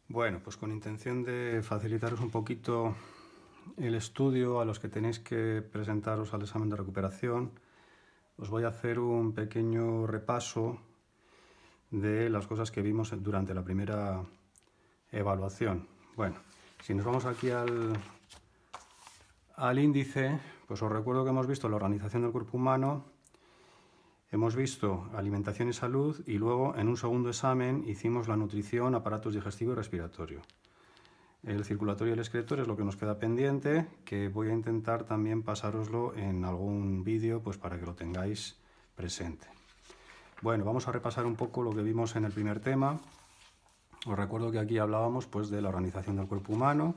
Bueno, pues con intención de facilitaros un poquito el estudio a los que tenéis que presentaros al examen de recuperación, os voy a hacer un pequeño repaso de las cosas que vimos durante la primera evaluación. Bueno, si nos vamos aquí al índice, pues os recuerdo que hemos visto la organización del cuerpo humano, hemos visto alimentación y salud y luego en un segundo examen hicimos la nutrición, aparatos digestivo y respiratorio. El circulatorio y el excretor es lo que nos queda pendiente, que voy a intentar también pasároslo en algún vídeo pues para que lo tengáis presente. Bueno, vamos a repasar un poco lo que vimos en el primer tema. Os recuerdo que aquí hablábamos pues de la organización del cuerpo humano.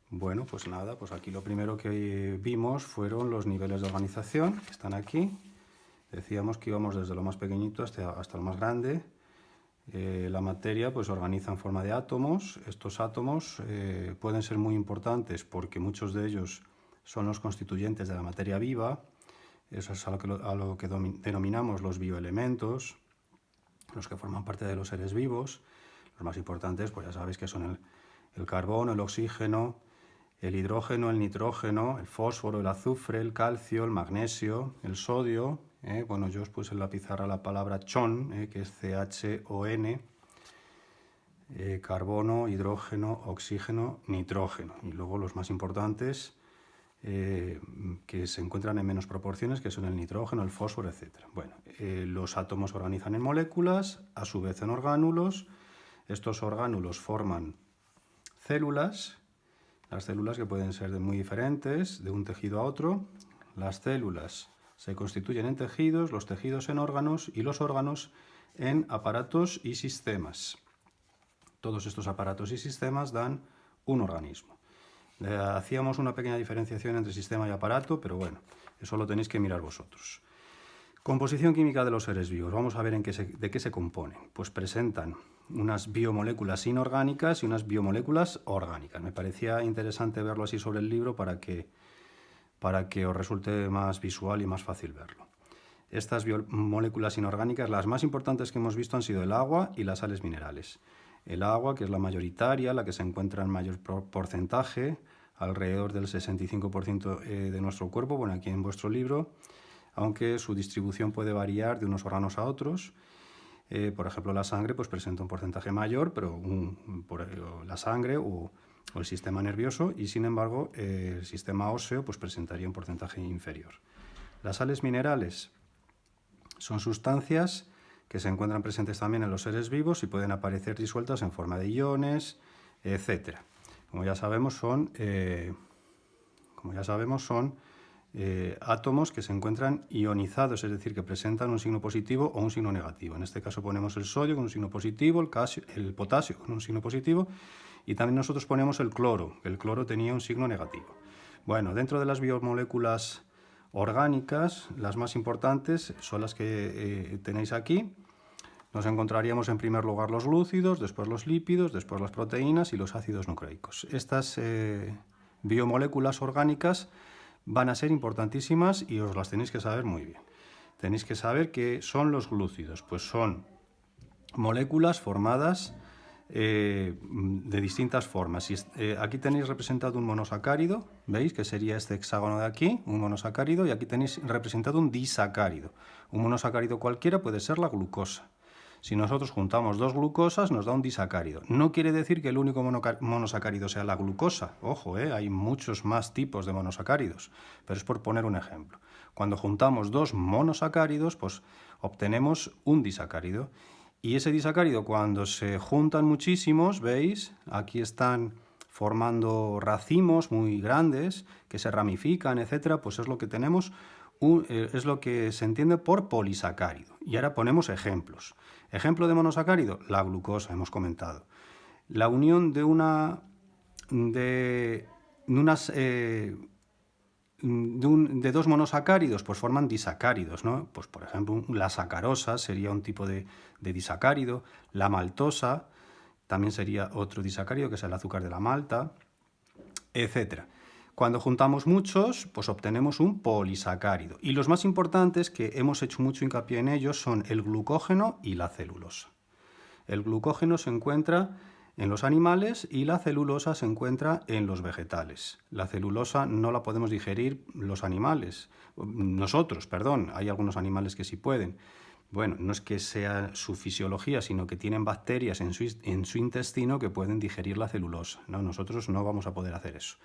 Bueno, pues nada, pues aquí lo primero que vimos fueron los niveles de organización, que están aquí. Decíamos que íbamos desde lo más pequeñito hasta lo más grande. La materia pues se organiza en forma de átomos. Estos átomos pueden ser muy importantes porque muchos de ellos son los constituyentes de la materia viva. Eso es a lo que denominamos los bioelementos, los que forman parte de los seres vivos. Los más importantes, pues ya sabéis que son el carbono, el oxígeno, el hidrógeno, el nitrógeno, el fósforo, el azufre, el calcio, el magnesio, el sodio. Bueno, yo os puse en la pizarra la palabra CHON, que es CHON, carbono, hidrógeno, oxígeno, nitrógeno. Y luego los más importantes que se encuentran en menos proporciones, que son el nitrógeno, el fósforo, etc. Bueno, los átomos se organizan en moléculas, a su vez en orgánulos. Estos orgánulos forman células. Las células que pueden ser muy diferentes de un tejido a otro. Las células se constituyen en tejidos, los tejidos en órganos y los órganos en aparatos y sistemas. Todos estos aparatos y sistemas dan un organismo. Hacíamos una pequeña diferenciación entre sistema y aparato, pero bueno, eso lo tenéis que mirar vosotros. Composición química de los seres vivos. Vamos a ver de qué se componen. Pues presentan unas biomoléculas inorgánicas y unas biomoléculas orgánicas. Me parecía interesante verlo así sobre el libro para que os resulte más visual y más fácil verlo. Estas biomoléculas inorgánicas, las más importantes que hemos visto han sido el agua y las sales minerales. El agua, que es la mayoritaria, la que se encuentra en mayor porcentaje, alrededor del 65% de nuestro cuerpo, bueno, aquí en vuestro libro, aunque su distribución puede variar de unos órganos a otros. Por ejemplo, la sangre pues, presenta un porcentaje mayor, pero la sangre o el sistema nervioso, y sin embargo el sistema óseo pues, presentaría un porcentaje inferior. Las sales minerales son sustancias que se encuentran presentes también en los seres vivos y pueden aparecer disueltas en forma de iones, etc. Como ya sabemos, son átomos que se encuentran ionizados, es decir, que presentan un signo positivo o un signo negativo. En este caso ponemos el sodio con un signo positivo, el potasio con un signo positivo, y también nosotros ponemos el cloro. El cloro tenía un signo negativo. Bueno, dentro de las biomoléculas orgánicas, las más importantes son las que tenéis aquí. Nos encontraríamos en primer lugar los glúcidos, después los lípidos, después las proteínas y los ácidos nucleicos. Estas biomoléculas orgánicas van a ser importantísimas y os las tenéis que saber muy bien. Tenéis que saber qué son los glúcidos. Pues son moléculas formadas de distintas formas. Aquí tenéis representado un monosacárido, ¿veis? Que sería este hexágono de aquí, un monosacárido, y aquí tenéis representado un disacárido. Un monosacárido cualquiera puede ser la glucosa. Si nosotros juntamos dos glucosas nos da un disacárido. No quiere decir que el único monosacárido sea la glucosa. Ojo, hay muchos más tipos de monosacáridos, pero es por poner un ejemplo. Cuando juntamos dos monosacáridos, pues obtenemos un disacárido. Y ese disacárido, cuando se juntan muchísimos, ¿veis? Aquí están formando racimos muy grandes que se ramifican, etcétera, pues es lo que tenemos, es lo que se entiende por polisacárido. Y ahora ponemos ejemplos. Ejemplo de monosacárido, la glucosa, hemos comentado. La unión de dos monosacáridos pues forman disacáridos, ¿no? Pues por ejemplo la sacarosa sería un tipo de disacárido, la maltosa también sería otro disacárido que es el azúcar de la malta, etc. Cuando juntamos muchos pues obtenemos un polisacárido, y los más importantes que hemos hecho mucho hincapié en ellos son el glucógeno y la celulosa. El glucógeno se encuentra en los animales y la celulosa se encuentra en los vegetales. La celulosa no la podemos digerir los animales, nosotros, perdón, hay algunos animales que sí pueden. Bueno, no es que sea su fisiología, sino que tienen bacterias en su intestino que pueden digerir la celulosa, ¿no? Nosotros no vamos a poder hacer eso.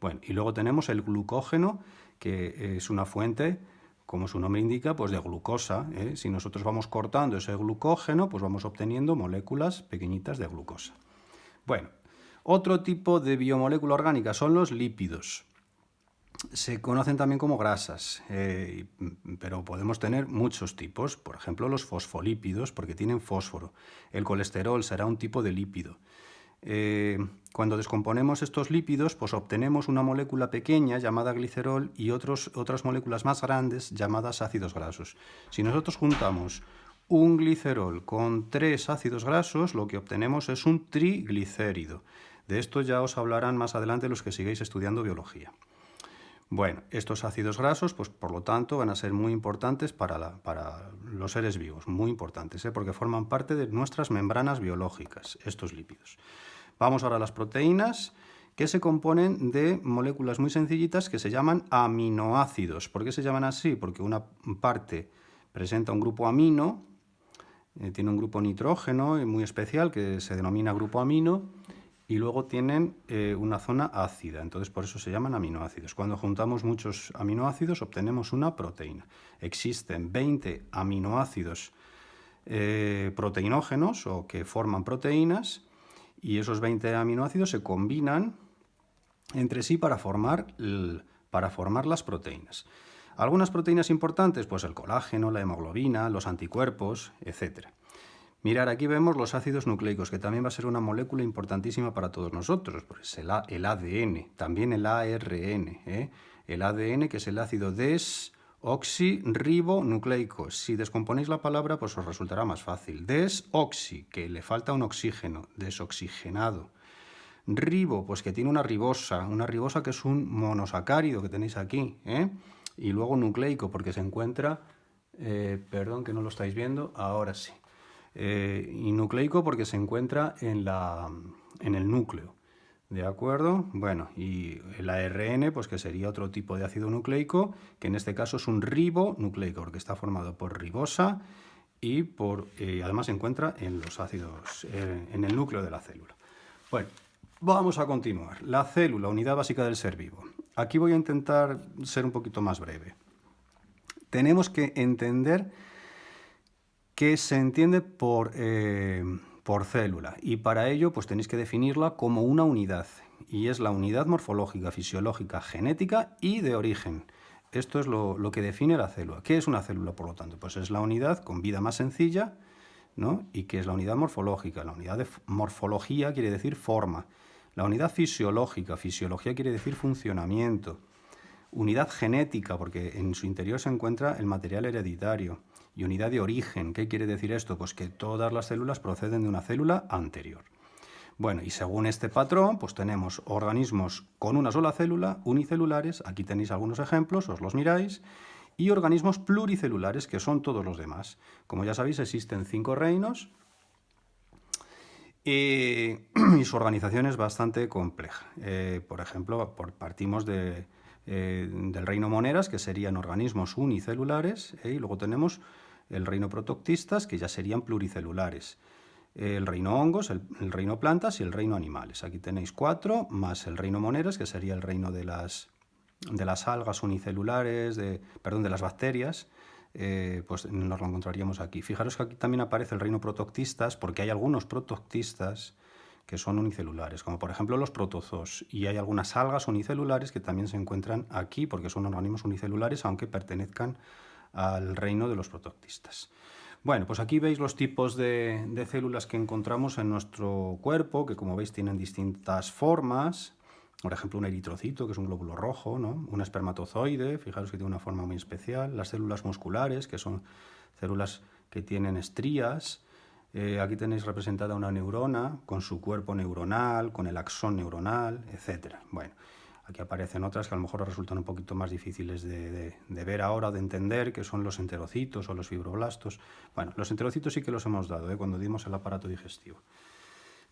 Bueno, y luego tenemos el glucógeno, que es una fuente, como su nombre indica, pues de glucosa, ¿eh? Si nosotros vamos cortando ese glucógeno, pues vamos obteniendo moléculas pequeñitas de glucosa. Bueno, otro tipo de biomolécula orgánica son los lípidos. Se conocen también como grasas, pero podemos tener muchos tipos. Por ejemplo, los fosfolípidos, porque tienen fósforo. El colesterol será un tipo de lípido. Cuando descomponemos estos lípidos, pues obtenemos una molécula pequeña llamada glicerol y otras moléculas más grandes llamadas ácidos grasos. Si nosotros juntamos un glicerol con 3 ácidos grasos, lo que obtenemos es un triglicérido. De esto ya os hablarán más adelante los que sigáis estudiando biología. Bueno, estos ácidos grasos, pues por lo tanto, van a ser muy importantes para los seres vivos, muy importantes, porque forman parte de nuestras membranas biológicas, estos lípidos. Vamos ahora a las proteínas, que se componen de moléculas muy sencillitas que se llaman aminoácidos. ¿Por qué se llaman así? Porque una parte presenta un grupo amino, tiene un grupo nitrógeno muy especial que se denomina grupo amino, y luego tienen una zona ácida, entonces por eso se llaman aminoácidos. Cuando juntamos muchos aminoácidos obtenemos una proteína. Existen 20 aminoácidos proteinógenos o que forman proteínas y esos 20 aminoácidos se combinan entre sí para formar las proteínas. Algunas proteínas importantes, pues el colágeno, la hemoglobina, los anticuerpos, etc. Mirad, aquí vemos los ácidos nucleicos, que también va a ser una molécula importantísima para todos nosotros, pues el ADN, también el ARN, el ADN, que es el ácido desoxirribonucleico. Si descomponéis la palabra, pues os resultará más fácil. Desoxi, que le falta un oxígeno, desoxigenado. Ribo, pues que tiene una ribosa que es un monosacárido que tenéis aquí, y luego nucleico, porque se encuentra, perdón que no lo estáis viendo, ahora sí. Y nucleico porque se encuentra en el núcleo, ¿de acuerdo? Bueno, y el ARN, pues que sería otro tipo de ácido nucleico, que en este caso es un ribonucleico, porque está formado por ribosa y además se encuentra en los ácidos, en el núcleo de la célula. Bueno, vamos a continuar. La célula, unidad básica del ser vivo. Aquí voy a intentar ser un poquito más breve. Tenemos que entender que se entiende por célula, y para ello pues tenéis que definirla como una unidad, y es la unidad morfológica, fisiológica, genética y de origen. Esto es lo que define la célula. ¿Qué es una célula, por lo tanto? Pues es la unidad con vida más sencilla, ¿no? Y que es la unidad morfológica. La unidad de morfología quiere decir forma. La unidad fisiológica, fisiología quiere decir funcionamiento. Unidad genética, porque en su interior se encuentra el material hereditario. Y unidad de origen, ¿qué quiere decir esto? Pues que todas las células proceden de una célula anterior. Bueno, y según este patrón, pues tenemos organismos con una sola célula, unicelulares, aquí tenéis algunos ejemplos, os los miráis, y organismos pluricelulares, que son todos los demás. Como ya sabéis, existen 5 reinos, y su organización es bastante compleja. Por ejemplo, partimos del reino moneras, que serían organismos unicelulares, y luego tenemos el reino protoctistas, que ya serían pluricelulares, el reino hongos, el reino plantas y el reino animales. Aquí tenéis 4, más el reino moneras, que sería el reino de las algas unicelulares, de las bacterias, pues nos lo encontraríamos aquí. Fijaros que aquí también aparece el reino protoctistas, porque hay algunos protoctistas que son unicelulares, como por ejemplo los protozoos, y hay algunas algas unicelulares que también se encuentran aquí, porque son organismos unicelulares, aunque pertenezcan al reino de los protoctistas. Bueno, pues aquí veis los tipos de células que encontramos en nuestro cuerpo, que como veis tienen distintas formas. Por ejemplo, un eritrocito, que es un glóbulo rojo, ¿no? Un espermatozoide, fijaros que tiene una forma muy especial. Las células musculares, que son células que tienen estrías. Aquí tenéis representada una neurona con su cuerpo neuronal, con el axón neuronal, etc. Bueno, aquí aparecen otras que a lo mejor resultan un poquito más difíciles de ver ahora, de entender, que son los enterocitos o los fibroblastos. Bueno, los enterocitos sí que los hemos dado, cuando dimos el aparato digestivo.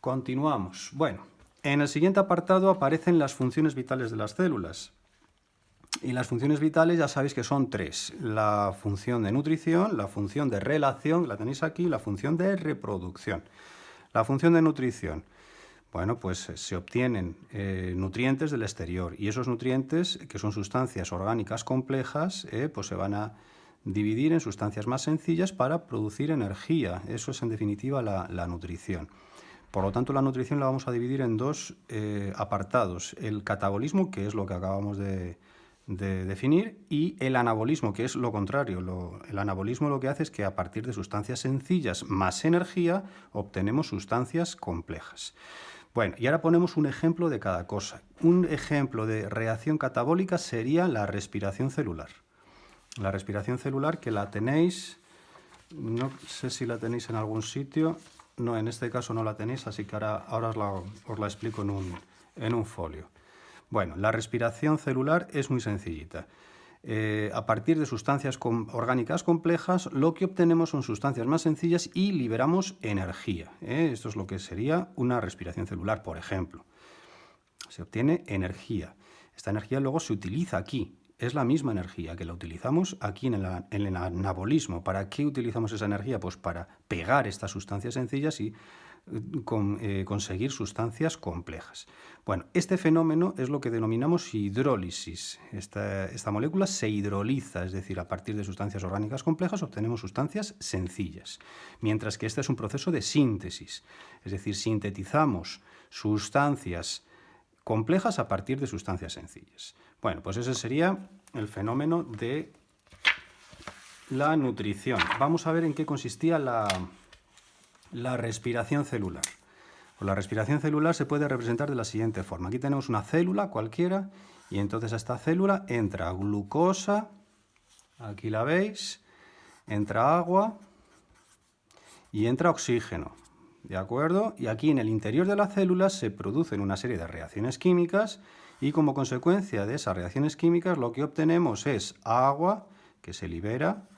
Continuamos. Bueno, en el siguiente apartado aparecen las funciones vitales de las células. Y las funciones vitales ya sabéis que son tres. La función de nutrición, la función de relación, la tenéis aquí, y la función de reproducción. La función de nutrición. Bueno, pues se obtienen nutrientes del exterior y esos nutrientes, que son sustancias orgánicas complejas, pues se van a dividir en sustancias más sencillas para producir energía. Eso es en definitiva la nutrición. Por lo tanto, la nutrición la vamos a dividir en dos apartados. El catabolismo, que es lo que acabamos de definir, y el anabolismo, que es lo contrario. El anabolismo lo que hace es que a partir de sustancias sencillas más energía obtenemos sustancias complejas. Bueno, y ahora ponemos un ejemplo de cada cosa. Un ejemplo de reacción catabólica sería la respiración celular. La respiración celular, que la tenéis, no sé si la tenéis en algún sitio. No, en este caso no la tenéis, así que ahora os la explico en un folio. Bueno, la respiración celular es muy sencillita. A partir de sustancias orgánicas complejas, lo que obtenemos son sustancias más sencillas y liberamos energía. Esto es lo que sería una respiración celular, por ejemplo. Se obtiene energía. Esta energía luego se utiliza aquí. Es la misma energía que la utilizamos aquí en el anabolismo. ¿Para qué utilizamos esa energía? Pues para pegar estas sustancias sencillas y conseguir sustancias complejas. Bueno, este fenómeno es lo que denominamos hidrólisis. Esta molécula se hidroliza, es decir, a partir de sustancias orgánicas complejas obtenemos sustancias sencillas, mientras que este es un proceso de síntesis, es decir, sintetizamos sustancias complejas a partir de sustancias sencillas. Bueno, pues ese sería el fenómeno de la nutrición. Vamos a ver en qué consistía la respiración celular. Pues la respiración celular se puede representar de la siguiente forma. Aquí tenemos una célula cualquiera y entonces a esta célula entra glucosa, aquí la veis, entra agua y entra oxígeno. ¿De acuerdo? Y aquí en el interior de la célula se producen una serie de reacciones químicas y como consecuencia de esas reacciones químicas lo que obtenemos es agua que se libera,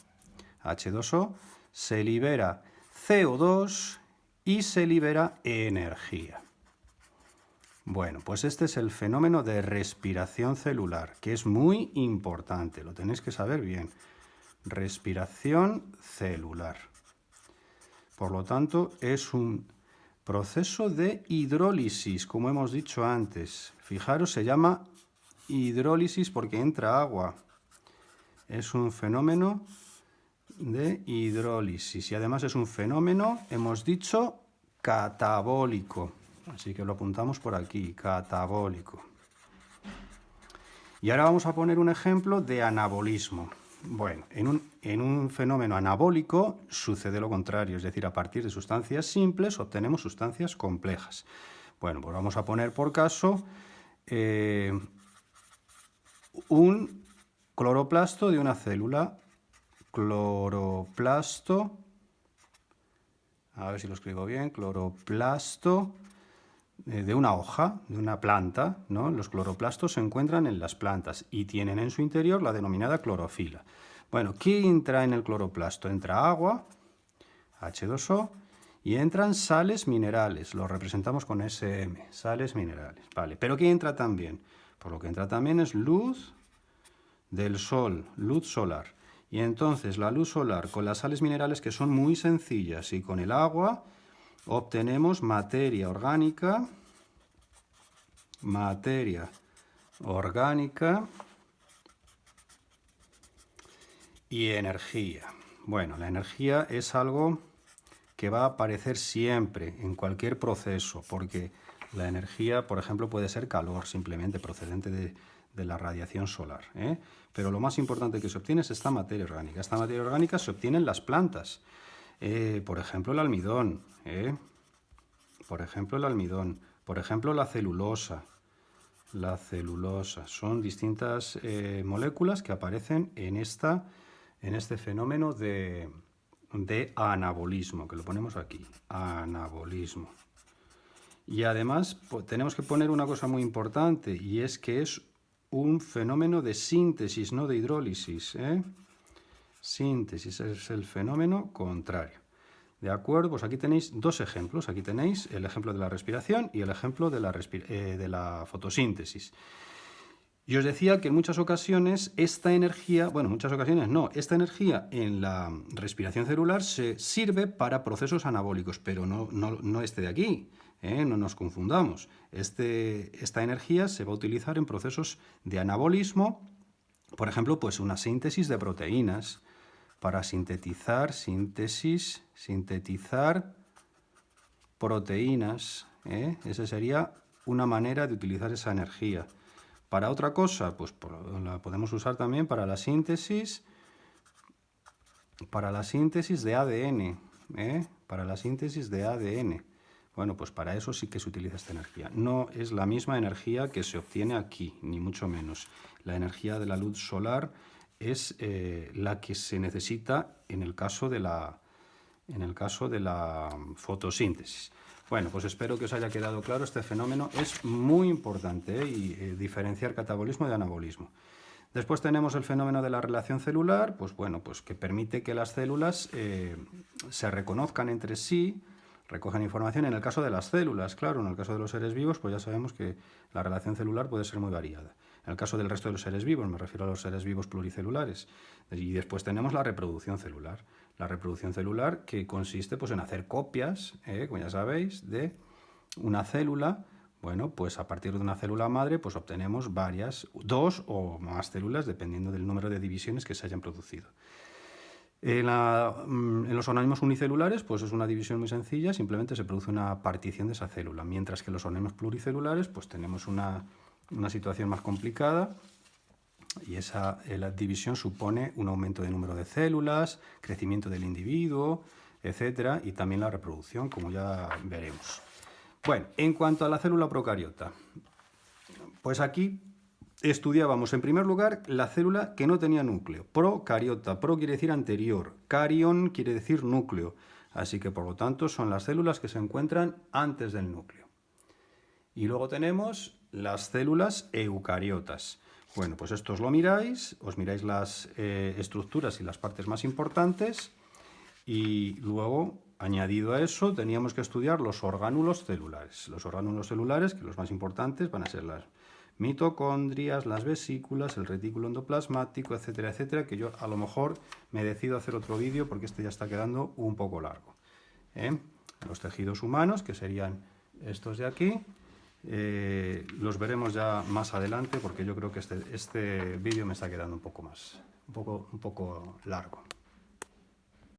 H2O, se libera CO2 y se libera energía. Bueno, pues este es el fenómeno de respiración celular, que es muy importante, lo tenéis que saber bien. Respiración celular. Por lo tanto, es un proceso de hidrólisis, como hemos dicho antes. Fijaros, se llama hidrólisis porque entra agua. Es un fenómeno de hidrólisis y además es un fenómeno, hemos dicho, catabólico. Así que lo apuntamos por aquí, catabólico. Y ahora vamos a poner un ejemplo de anabolismo. Bueno, en un fenómeno anabólico sucede lo contrario, es decir, a partir de sustancias simples obtenemos sustancias complejas. Bueno, pues vamos a poner por caso un cloroplasto de una célula. Cloroplasto, a ver si lo escribo bien, cloroplasto de una hoja, de una planta, ¿no? Los cloroplastos se encuentran en las plantas y tienen en su interior la denominada clorofila. Bueno, ¿qué entra en el cloroplasto? Entra agua, H2O, y entran sales minerales, lo representamos con SM, sales minerales, vale. ¿Pero qué entra también? Pues lo que entra también es luz del sol, luz solar. Y entonces la luz solar con las sales minerales que son muy sencillas y con el agua obtenemos materia orgánica y energía. Bueno, la energía es algo que va a aparecer siempre en cualquier proceso, porque la energía, por ejemplo, puede ser calor simplemente procedente de la radiación solar, Pero lo más importante que se obtiene es esta materia orgánica. Esta materia orgánica se obtiene en las plantas. Por ejemplo, el almidón. Por ejemplo, la celulosa. La celulosa. Son distintas moléculas que aparecen en este fenómeno de anabolismo, que lo ponemos aquí. Anabolismo. Y además tenemos que poner una cosa muy importante, y es que es un fenómeno de síntesis, no de hidrólisis. Síntesis es el fenómeno contrario. ¿De acuerdo? Pues aquí tenéis dos ejemplos. Aquí tenéis el ejemplo de la respiración y el ejemplo de la fotosíntesis. Y os decía que en muchas ocasiones esta energía, bueno, en muchas ocasiones no, esta energía en la respiración celular se sirve para procesos anabólicos, pero no este de aquí, no nos confundamos. Esta energía se va a utilizar en procesos de anabolismo, por ejemplo, pues una síntesis de proteínas, para sintetizar proteínas. Esa sería una manera de utilizar esa energía. Para otra cosa, pues la podemos usar también para la síntesis de ADN. Para la síntesis de ADN. Bueno, pues para eso sí que se utiliza esta energía. No es la misma energía que se obtiene aquí, ni mucho menos. La energía de la luz solar es la que se necesita en el caso de la fotosíntesis. Bueno, pues espero que os haya quedado claro. Este fenómeno es muy importante y diferenciar catabolismo de anabolismo. Después tenemos el fenómeno de la relación celular, pues bueno, pues que permite que las células se reconozcan entre sí, recogen información. En el caso de las células, claro, en el caso de los seres vivos, pues ya sabemos que la relación celular puede ser muy variada. En el caso del resto de los seres vivos, me refiero a los seres vivos pluricelulares. Y después tenemos la reproducción celular. La reproducción celular que consiste pues, en hacer copias, como ya sabéis, de una célula. Bueno, pues a partir de una célula madre pues obtenemos dos o más células, dependiendo del número de divisiones que se hayan producido. En los organismos unicelulares pues es una división muy sencilla, simplemente se produce una partición de esa célula, mientras que en los organismos pluricelulares pues tenemos una situación más complicada y la división supone un aumento de número de células, crecimiento del individuo, etcétera, y también la reproducción, como ya veremos. Bueno, en cuanto a la célula procariota, pues aquí estudiábamos en primer lugar la célula que no tenía núcleo, procariota. Pro quiere decir anterior, carión quiere decir núcleo, así que por lo tanto son las células que se encuentran antes del núcleo. Y luego tenemos las células eucariotas. Bueno, pues esto os miráis las estructuras y las partes más importantes y luego, añadido a eso, teníamos que estudiar los orgánulos celulares. Los orgánulos celulares, que los más importantes van a ser las mitocondrias, las vesículas, el retículo endoplasmático, etcétera, etcétera, que yo a lo mejor me decido hacer otro vídeo porque este ya está quedando un poco largo. Los tejidos humanos, que serían estos de aquí, los veremos ya más adelante porque yo creo que este vídeo me está quedando un poco largo.